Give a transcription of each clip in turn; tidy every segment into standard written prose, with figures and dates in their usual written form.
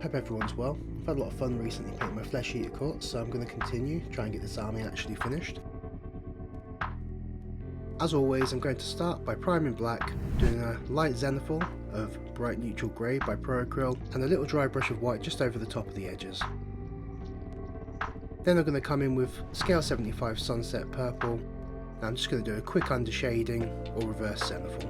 Hope everyone's well. I've had a lot of fun recently painting my flesh eater courts, so I'm going to continue, try and get this army actually finished. As always, I'm going to start by priming black, doing a light zenithal of bright neutral grey by Pro Acryl, and a little dry brush of white just over the top of the edges. Then I'm going to come in with scale 75 sunset purple, and I'm just going to do a quick undershading or reverse zenithal.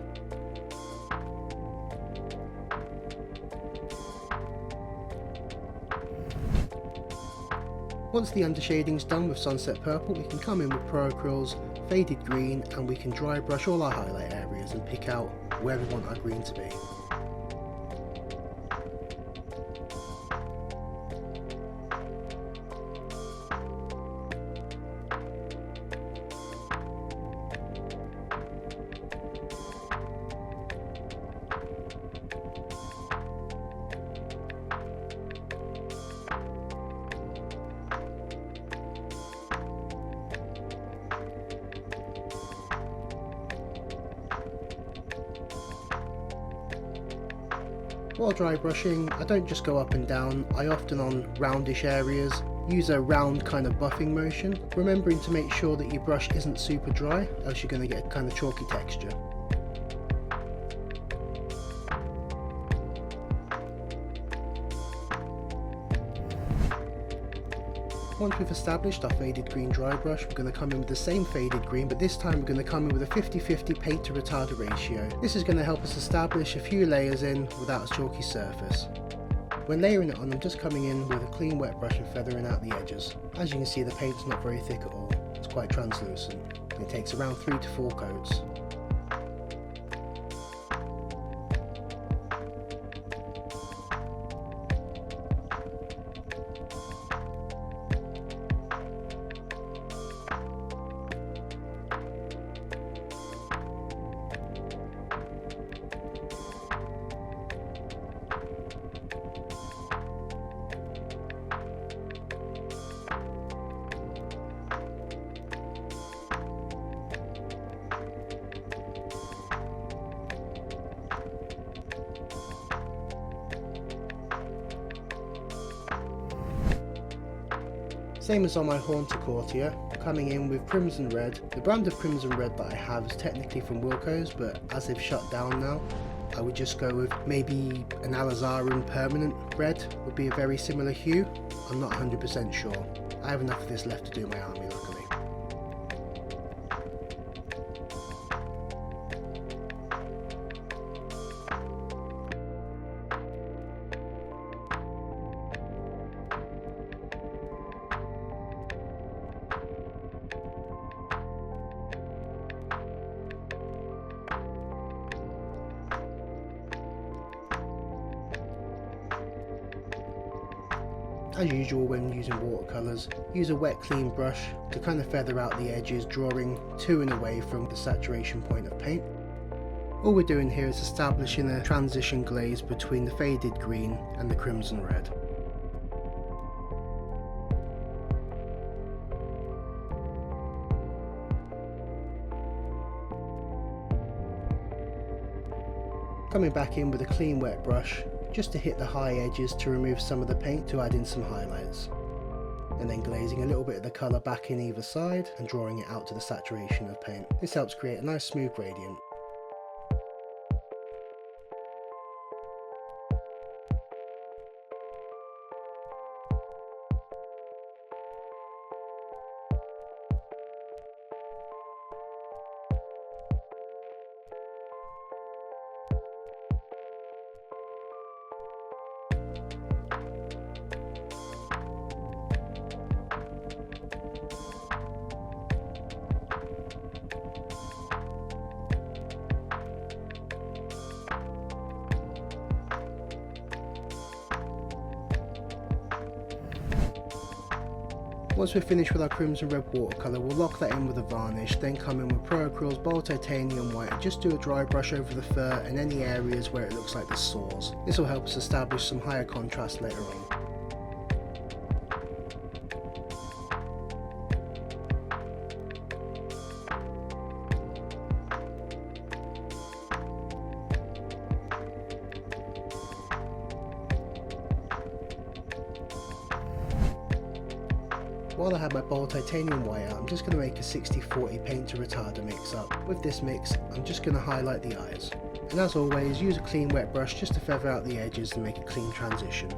Once the undershading's done with sunset purple, we can come in with Pro Acryl's faded green and we can dry brush all our highlight areas and pick out where we want our green to be. While dry brushing, I don't just go up and down, I often on roundish areas use a round kind of buffing motion, remembering to make sure that your brush isn't super dry, else you're going to get a kind of chalky texture. Once we've established our faded green dry brush, we're going to come in with the same faded green, but this time we're going to come in with a 50-50 paint to retarder ratio. This is going to help us establish a few layers in without a chalky surface. When layering it on, I'm just coming in with a clean wet brush and feathering out the edges. As you can see, the paint's not very thick at all, it's quite translucent. It takes around 3 to 4 coats. Same as on my Haunter Courtier, coming in with Crimson Red. The brand of Crimson Red that I have is technically from Wilko's, but as they've shut down now, I would just go with maybe an Alizarin Permanent Red would be a very similar hue. I'm not 100% sure. I have enough of this left to do my army, luckily. As usual when using watercolours, use a wet clean brush to kind of feather out the edges, drawing to and away from the saturation point of paint. All we're doing here is establishing a transition glaze between the faded green and the crimson red. Coming back in with a clean wet brush, just to hit the high edges to remove some of the paint to add in some highlights. And then glazing a little bit of the colour back in either side and drawing it out to the saturation of paint. This helps create a nice smooth gradient. Once we're finished with our crimson red watercolour, we'll lock that in with a varnish, then come in with Pro Acryl's Bold Titanium White and just do a dry brush over the fur and any areas where it looks like there's sores. This will help us establish some higher contrast later on. While I have my bold titanium wire, I'm just going to make a 60-40 paint to retarder mix up. With this mix, I'm just going to highlight the eyes. And as always, use a clean wet brush just to feather out the edges and make a clean transition.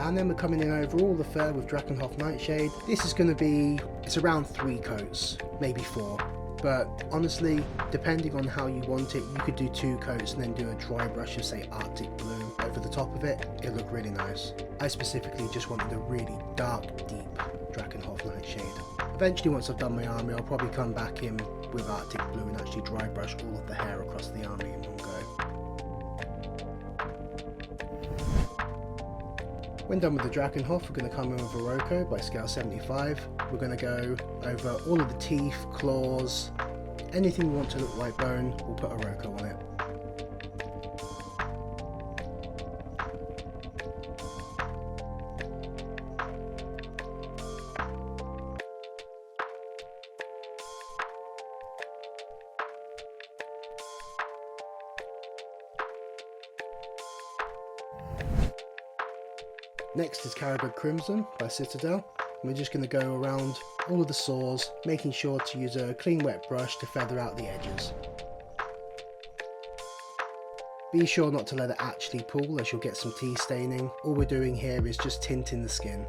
And then we're coming in over all the fur with Drakenhof Nightshade. This is going to be, it's around 3 coats, maybe 4. But honestly, depending on how you want it, you could do 2 coats and then do a dry brush of say Arctic Blue over the top of it. It'll look really nice. I specifically just wanted a really dark, deep Drakenhof Nightshade. Eventually, once I've done my army, I'll probably come back in with Arctic Blue and actually dry brush all of the hair across the army in one go. When done with the Drakenhof, we're going to come in with Vargulf by scale 75. We're going to go over all of the teeth, claws, anything we want to look like bone, we'll put a Vargulf on it. Next is Caribou Crimson by Citadel. We're just going to go around all of the saws, making sure to use a clean wet brush to feather out the edges. Be sure not to let it actually pull, as you'll get some tea staining. All we're doing here is just tinting the skin.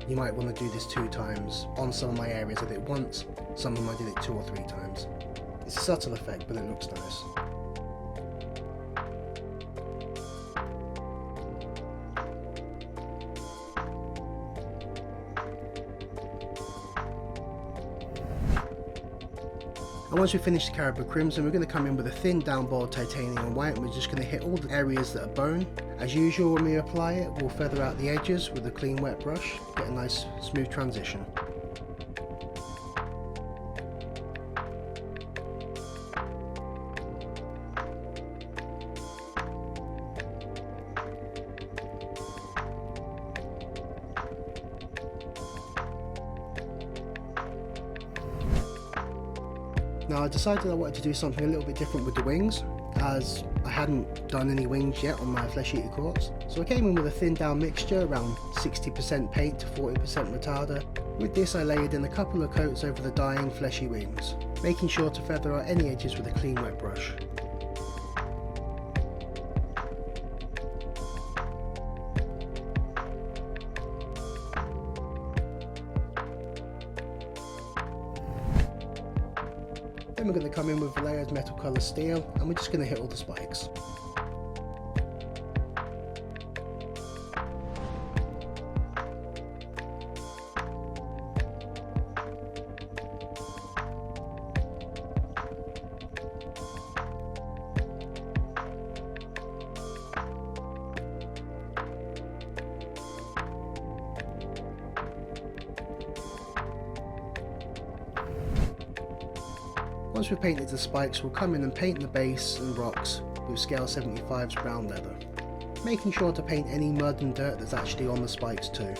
You might want to do this 2 times. On some of my areas I did it once, some of them I did it 2 or 3 times. It's a subtle effect, but it looks nice. And once we finish the Caribou Crimson, we're going to come in with a thin down boiled titanium white, and we're just going to hit all the areas that are bone. As usual, when we apply it, we'll feather out the edges with a clean wet brush, get a nice smooth transition. Now I decided I wanted to do something a little bit different with the wings, as I hadn't done any wings yet on my Flesh Eater Courts. So I came in with a thin down mixture, around 60% paint to 40% retarder. With this I layered in a couple of coats over the dying fleshy wings, making sure to feather out any edges with a clean wet brush. Then we're going to come in with layered metal colour steel, and we're just going to hit all the spikes. Once we've painted the spikes, we'll come in and paint the base and rocks with scale 75's brown leather, making sure to paint any mud and dirt that's actually on the spikes too.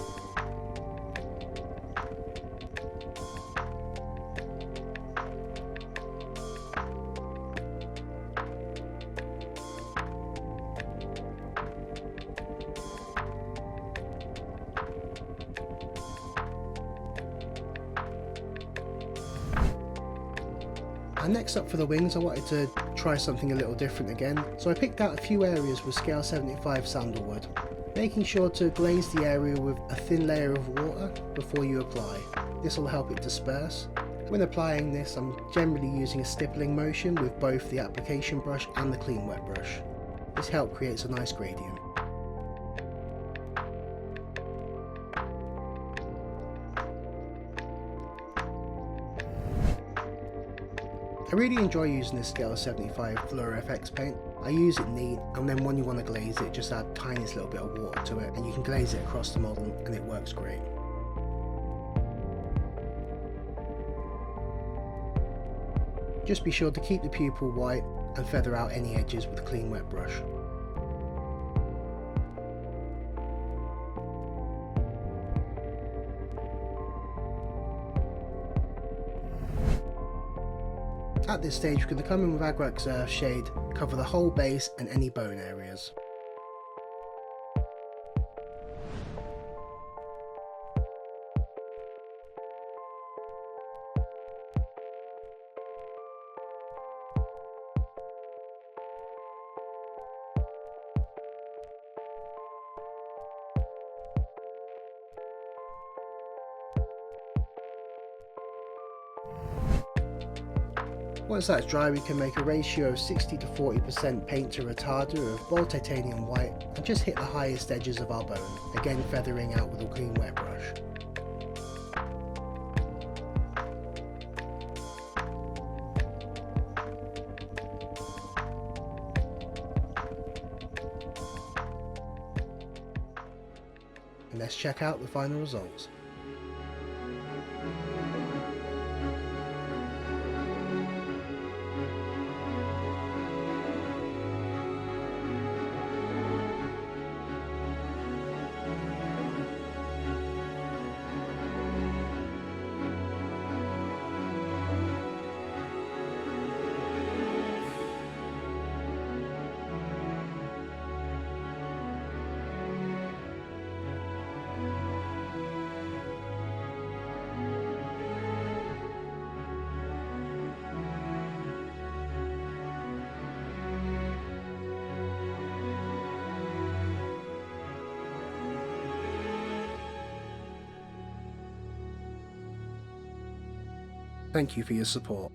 And next up for the wings, I wanted to try something a little different again, so I picked out a few areas with scale 75 sandalwood, making sure to glaze the area with a thin layer of water before you apply. This will help it disperse. When applying this, I'm generally using a stippling motion with both the application brush and the clean wet brush. This help creates a nice gradient. I really enjoy using this scale 75 Fluoro FX paint. I use it neat, and then when you want to glaze it, just add tiniest little bit of water to it and you can glaze it across the model and it works great. Just be sure to keep the pupil white and feather out any edges with a clean wet brush. At this stage we're going to come in with Agrax Earth shade, cover the whole base and any bone areas. Once that's dry, we can make a ratio of 60 to 40% paint to retarder of bold titanium white and just hit the highest edges of our bone, again feathering out with a clean wet brush. And let's check out the final results. Thank you for your support.